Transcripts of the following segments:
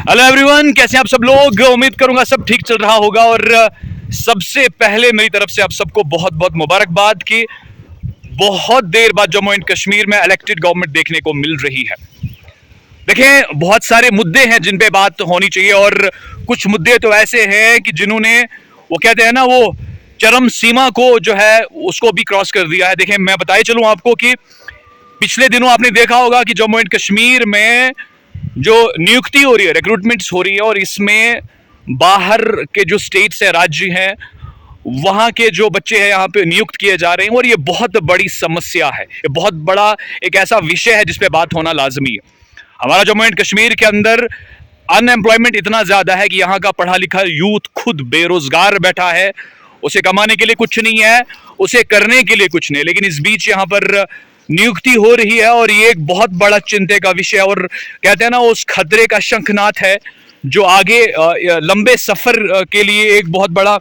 Hello everyone, कैसे हैं आप सब लोग। उम्मीद करूंगा सब ठीक चल रहा होगा। और सबसे पहले मेरी तरफ से आप सबको बहुत बहुत मुबारकबाद कि बहुत देर बाद जम्मू एंड कश्मीर में इलेक्टेड गवर्नमेंट देखने को मिल रही है। देखें, बहुत सारे मुद्दे हैं जिन पे बात होनी चाहिए और कुछ मुद्दे तो ऐसे हैं कि जिन्होंने वो कहते हैं ना, वो चरम सीमा को जो है उसको भी क्रॉस कर दिया है। देखें, मैं बताए चलूं आपको कि पिछले दिनों आपने देखा होगा कि जम्मू एंड कश्मीर में जो नियुक्ति हो रही है, रिक्रूटमेंट्स हो रही है, और इसमें बाहर के जो स्टेट्स है, राज्य हैं, वहां के जो बच्चे हैं यहाँ पे नियुक्त किए जा रहे हैं। और ये बहुत बड़ी समस्या है, ये बहुत बड़ा एक ऐसा विषय है जिस पे बात होना लाजमी है। हमारा जम्मू एंड कश्मीर के अंदर अनएम्प्लॉयमेंट इतना ज्यादा है कि यहाँ का पढ़ा लिखा यूथ खुद बेरोजगार बैठा है। उसे कमाने के लिए कुछ नहीं है, उसे करने के लिए कुछ नहीं। लेकिन इस बीच यहाँ पर नियुक्ति हो रही है और ये एक बहुत बड़ा चिंता का विषय है। और कहते हैं ना, उस खतरे का शंखनाद है जो आगे लंबे सफर के लिए एक बहुत बड़ा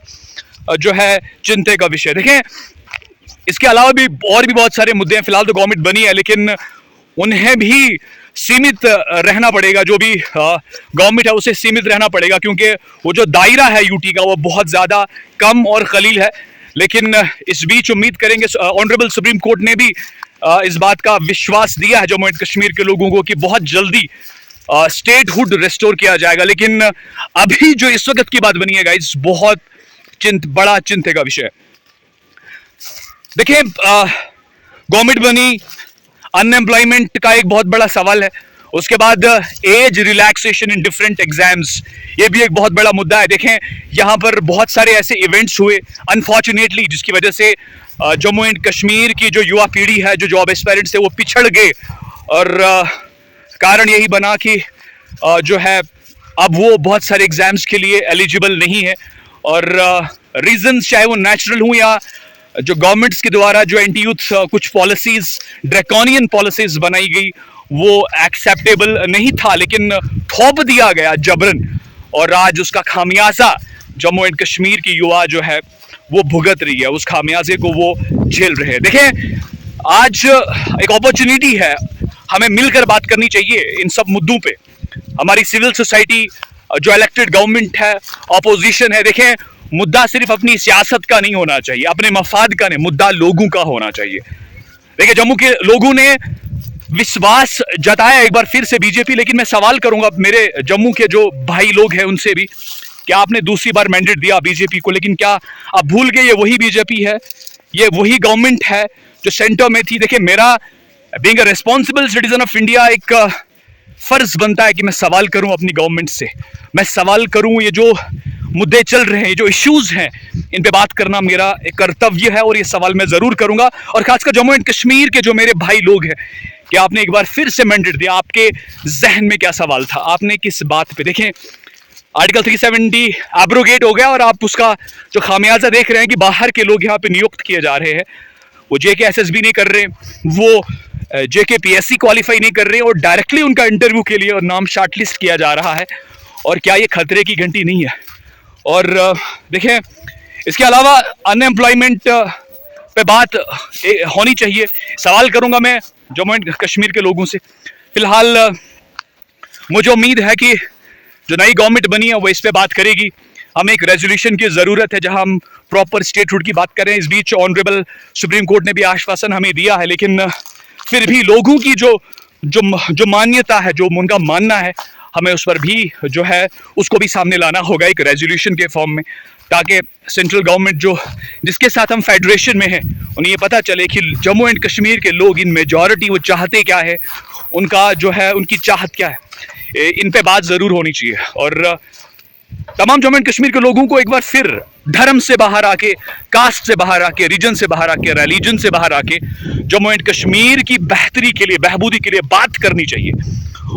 जो है चिंता का विषय। देखें, इसके अलावा भी और भी बहुत सारे मुद्दे हैं। फिलहाल तो गवर्नमेंट बनी है, लेकिन उन्हें भी सीमित रहना पड़ेगा। जो भी गवर्नमेंट है उसे सीमित रहना पड़ेगा, क्योंकि वो जो दायरा है यूटी का वो बहुत ज्यादा कम और कलील है। लेकिन इस बीच उम्मीद करेंगे, ऑनरेबल सुप्रीम कोर्ट ने भी इस बात का विश्वास दिया है जम्मू एंड कश्मीर के लोगों को कि बहुत जल्दी स्टेटहुड रिस्टोर किया जाएगा। लेकिन अभी जो इस वक्त की बात बनी है गाइस, बहुत बड़ा चिंता का विषय है। देखिए, गवर्नमेंट बनी, अनएम्प्लॉयमेंट का एक बहुत बड़ा सवाल है। उसके बाद age relaxation in different exams, ये भी एक बहुत बड़ा मुद्दा है। देखें, यहाँ पर बहुत सारे ऐसे इवेंट्स हुए अनफॉर्चुनेटली, जिसकी वजह से जम्मू एंड कश्मीर की जो युवा पीढ़ी है, जो जॉब एस्पायरेंट्स है, वो पिछड़ गए। और कारण यही बना कि जो है अब वो बहुत सारे एग्जाम्स के लिए एलिजिबल नहीं है। और रीजंस चाहे वो नेचुरल हो या जो गवर्नमेंट्स के द्वारा जो एंटी यूथ कुछ पॉलिसीज, ड्रैकोनियन पॉलिसीज बनाई गई, वो एक्सेप्टेबल नहीं था, लेकिन थोप दिया गया जबरन। और आज उसका खामियाजा जम्मू एंड कश्मीर की युवा जो है वो भुगत रही है, उस खामियाजे को वो झेल रहे हैं। देखें, आज एक अपॉर्चुनिटी है, हमें मिलकर बात करनी चाहिए इन सब मुद्दों पे। हमारी सिविल सोसाइटी, जो इलेक्टेड गवर्नमेंट है, ऑपोजिशन है, देखें, मुद्दा सिर्फ अपनी सियासत का नहीं होना चाहिए, अपने मफाद का नहीं, मुद्दा लोगों का होना चाहिए। देखिए, जम्मू के लोगों ने विश्वास जताया एक बार फिर से बीजेपी, लेकिन मैं सवाल करूंगा मेरे जम्मू के जो भाई लोग हैं उनसे भी, क्या आपने दूसरी बार मैंडेट दिया बीजेपी को, लेकिन क्या आप भूल गए ये वही बीजेपी है, ये वही गवर्नमेंट है जो सेंटर में थी। देखिए, मेरा being a responsible citizen of India एक फर्ज बनता है कि मैं सवाल करूं अपनी गवर्नमेंट से। मैं सवाल करूं, ये जो मुद्दे चल रहे हैं, जो इश्यूज हैं, इन पे बात करना मेरा एक कर्तव्य है और ये सवाल मैं जरूर करूंगा। और खासकर जम्मू एंड कश्मीर के जो मेरे भाई लोग हैं, कि आपने एक बार फिर से मैंडेट दिया, आपके जहन में क्या सवाल था, आपने किस बात पे। देखें, आर्टिकल 370 एब्रोगेट हो गया और आप उसका जो खामियाजा देख रहे हैं कि बाहर के लोग यहाँ पे नियुक्त किए जा रहे हैं। वो JK-SSB नहीं कर रहे, वो JK-PSC क्वालिफाई नहीं कर रहे, और डायरेक्टली उनका इंटरव्यू के लिए और नाम शॉर्टलिस्ट किया जा रहा है। और क्या ये खतरे की घंटी नहीं है? और देखें, इसके अलावा अनएम्प्लॉयमेंट पे बात होनी चाहिए। सवाल करूंगा मैं जम्मू एंड कश्मीर के लोगों से। फिलहाल मुझे उम्मीद है कि जो नई गवर्नमेंट बनी है वो इस पे बात करेगी। हमें एक रेजोल्यूशन की जरूरत है जहां हम प्रॉपर स्टेटहुड की बात करें। इस बीच ऑनरेबल सुप्रीम कोर्ट ने भी आश्वासन हमें दिया है, लेकिन फिर भी लोगों की जो मान्यता है, जो उनका मानना है, हमें उस पर भी जो है उसको भी सामने लाना होगा एक रेजोल्यूशन के फॉर्म में, ताकि सेंट्रल गवर्नमेंट जो जिसके साथ हम फेडरेशन में हैं उन्हें ये पता चले कि जम्मू एंड कश्मीर के लोग इन मेजॉरिटी वो चाहते क्या है, उनका जो है उनकी चाहत क्या है। इन पे बात जरूर होनी चाहिए। और तमाम जम्मू एंड कश्मीर के लोगों को एक बार फिर धर्म से बाहर आके, कास्ट से बाहर आके, रीजन से बाहर आके, रिलीजन से बाहर आके जम्मू एंड कश्मीर की बेहतरी के लिए, बहबूदी के लिए बात करनी चाहिए।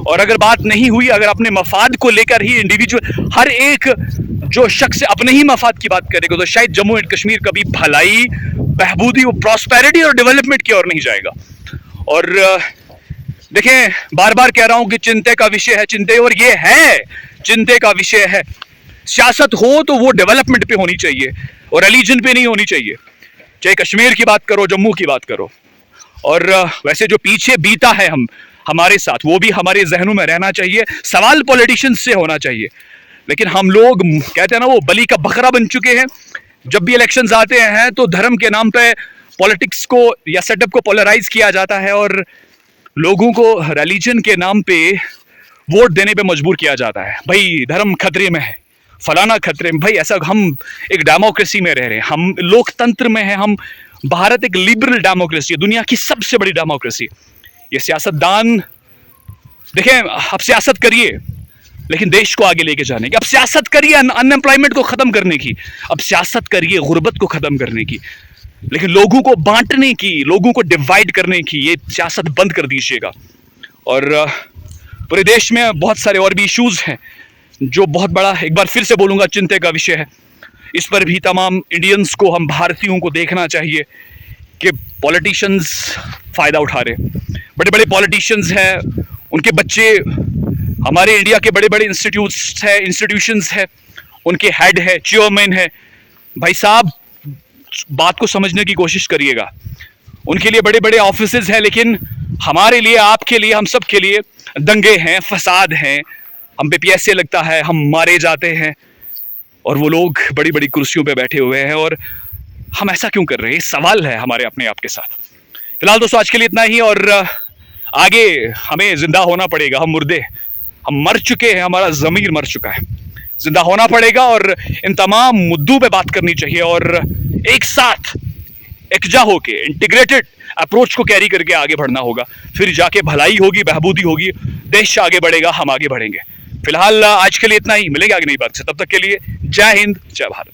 और अगर बात नहीं हुई, अगर अपने मफाद को लेकर ही इंडिविजुअल हर एक जो शख्स अपने ही मफाद की बात करेगा, तो शायद जम्मू एंड कश्मीर कभी भलाई, बहबूदी, वो प्रॉस्पेरिटी और डेवलपमेंट की ओर नहीं जाएगा। और देखें, बार बार कह रहा हूं कि चिंता का विषय है, चिंता, और ये है चिंता का विषय है। सियासत हो तो वो डेवलपमेंट पे होनी चाहिए और रिलीजन पे नहीं होनी चाहिए, चाहे कश्मीर की बात करो, जम्मू की बात करो। और वैसे जो पीछे बीता है, हम हमारे साथ, वो भी हमारे जहनों में रहना चाहिए। सवाल पॉलिटिशियंस से होना चाहिए, लेकिन हम लोग कहते हैं ना वो बलि का बकरा बन चुके हैं। जब भी इलेक्शंस आते हैं तो धर्म के नाम पे पॉलिटिक्स को या सेटअप को पोलराइज किया जाता है और लोगों को रिलीजन के नाम पे वोट देने पे मजबूर किया जाता है। भाई धर्म खतरे में है, फलाना खतरे में। भाई ऐसा, हम एक डेमोक्रेसी में रह रहे हैं, हम लोकतंत्र में हैं, हम भारत एक लिबरल डेमोक्रेसी है, दुनिया की सबसे बड़ी डेमोक्रेसी। ये सियासतदान देखें, अब सियासत करिए लेकिन देश को आगे लेके जाने की, अब सियासत करिए अनएम्प्लॉयमेंट को खत्म करने की, अब सियासत करिए गुर्बत को खत्म करने की, लेकिन लोगों को बांटने की, लोगों को डिवाइड करने की ये सियासत बंद कर दीजिएगा। और पूरे देश में बहुत सारे और भी इश्यूज हैं जो बहुत बड़ा, एक बार फिर से बोलूंगा, चिंता का विषय है। इस पर भी तमाम इंडियंस को, हम भारतीयों को देखना चाहिए कि पॉलिटिशियंस फायदा उठा रहे, बड़े बड़े पॉलिटिशियंस हैं, उनके बच्चे हमारे इंडिया के बड़े बड़े इंस्टीट्यूशंस है, उनके हेड है, चेयरमैन है। भाई साहब बात को समझने की कोशिश करिएगा। उनके लिए बड़े बड़े ऑफिसेज हैं, लेकिन हमारे लिए, आपके लिए, हम सब के लिए दंगे हैं, फसाद हैं, हम पे पैसे लगता है, हम मारे जाते हैं, और वो लोग बड़ी बड़ी कुर्सियों पे बैठे हुए हैं। और हम ऐसा क्यों कर रहे हैं? ये सवाल है हमारे अपने आप के साथ। फिलहाल दोस्तों आज के लिए इतना ही, और आगे हमें जिंदा होना पड़ेगा। हम मुर्दे, हम मर चुके हैं, हमारा ज़मीर मर चुका है। जिंदा होना पड़ेगा और इन तमाम मुद्दों पे बात करनी चाहिए, और एक साथ एकजा होके इंटीग्रेटेड अप्रोच को कैरी करके आगे बढ़ना होगा। फिर जाके भलाई होगी, बहबूदी होगी, देश आगे बढ़ेगा, हम आगे बढ़ेंगे। फिलहाल आज के लिए इतना ही, मिलेंगे आगे नई बात से। तब तक के लिए जय हिंद, जय भारत।